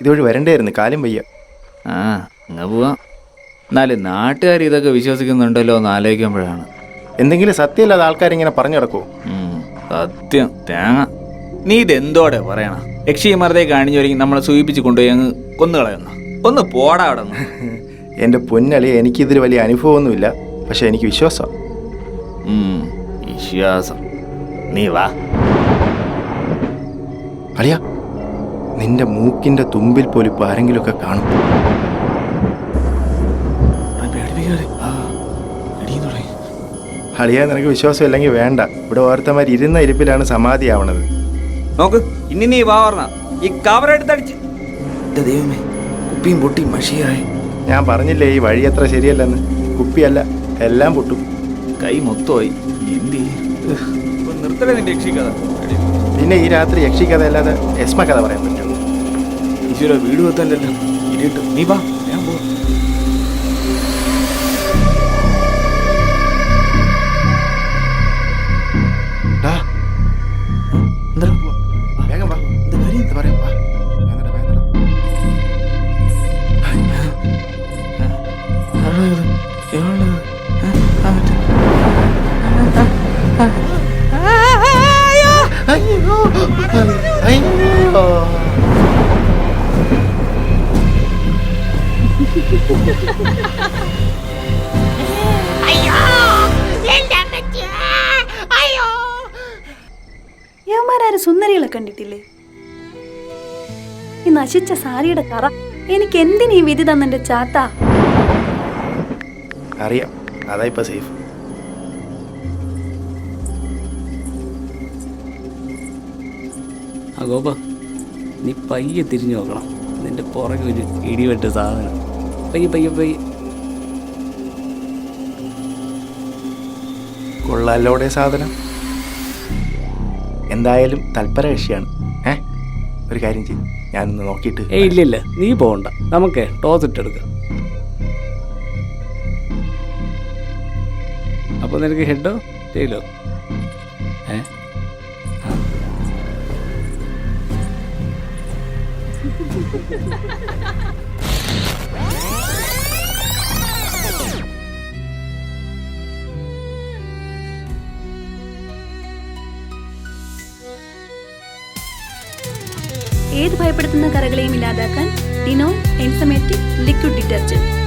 ഇതുവഴി വരണ്ടായിരുന്നു, കാലും വയ്യ. ആ അങ്ങ് പോവാം. എന്നാലും നാട്ടുകാർ ഇതൊക്കെ വിശ്വസിക്കുന്നുണ്ടല്ലോ എന്ന് ആലോചിക്കുമ്പോഴാണ്. എന്തെങ്കിലും സത്യമില്ലാതെ ആൾക്കാരിങ്ങനെ പറഞ്ഞു കിടക്കുമോ? സത്യം തേങ്ങ. നീ ഇതെന്തോടെ പറയണ? യക്ഷിമാരതേ കാണിഞ്ഞൊരുങ്ങി നമ്മളെ സൂചിപ്പിച്ച് കൊണ്ടുപോയി അങ്ങ് കൊന്നുകളയുന്ന. ഒന്ന് പോടാ അവിടെ നിന്ന്. എൻ്റെ പൊന്നളി, എനിക്കിതിൽ വലിയ അനുഭവമൊന്നുമില്ല, പക്ഷെ എനിക്ക് വിശ്വാസം. വിശ്വാസം? നീ വാ. അളിയ, നിന്റെ മൂക്കിന്റെ തുമ്പിൽ പോലും ഇപ്പൊ ആരെങ്കിലുമൊക്കെ കാണും. അളിയ, നിനക്ക് വിശ്വാസം ഇല്ലെങ്കിൽ വേണ്ട. ഇവിടെ ഓരോരുത്തന്മാർ ഇരുന്ന ഇരിപ്പിലാണ് സമാധി ആവണത്. നോക്ക്, ഇനി നീ വാ പറഞ്ഞ ഈ കവറെടുത്തടിച്ച്. ദൈവമേ, കുപ്പിയും പൊട്ടി മഷിയായി. ഞാൻ പറഞ്ഞില്ലേ ഈ വഴി അത്ര ശരിയല്ലെന്ന്. കുപ്പിയല്ല, എല്ലാം പൊട്ടും. കൈ മൊത്തമായി. എന്ത് നിർത്തലേ നിന്റെ യക്ഷിക്കഥ. പിന്നെ ഈ രാത്രി യക്ഷിക്കഥ അല്ലാതെ എസ്മ കഥ പറയാൻ പറ്റുമോ? ഈശ്വര, വീട് വെത്തല്ലല്ലോ. ഇരിട്ട് നീ വാ, ഞാൻ പോ. വേഗം വാ. എന്ത് പറയാം? വാ. യവന്മാരും സുന്ദരികളെ കണ്ടിട്ടില്ലേ? ഈ നശിച്ച സാരിയുടെ കറ എനിക്ക് എന്തിനീ വിധി തന്നെന്റെ ചാത്ത? അറിയാം, അതാ ഇപ്പൊ സേഫ്. ഗോപ, നീ പയ്യെ തിരിഞ്ഞു നോക്കണം. നിന്റെ പുറകെ ഒരു ഇടിവെട്ട് സാധനം. പയ്യെ പയ്യെ പയ്യെ. കൊള്ളാലോടെ സാധനം. എന്തായാലും തൽപര കക്ഷിയാണ്. ഒരു കാര്യം ചെയ്യും, ഞാനൊന്ന് നോക്കിയിട്ട്. ഇല്ല, നീ പോകണ്ട. നമുക്കേ ടോസ് ഇട്ടെടുക്കാം. അപ്പോൾ നിനക്ക് ഹെഡോ ടെയിലോ? ഏത് ഭയപ്പെടുത്തുന്ന കറകളെയും ഇല്ലാതാക്കാൻ ഡിനോ എൻസമേറ്റിക് ലിക്വിഡ് ഡിറ്റർജന്റ്.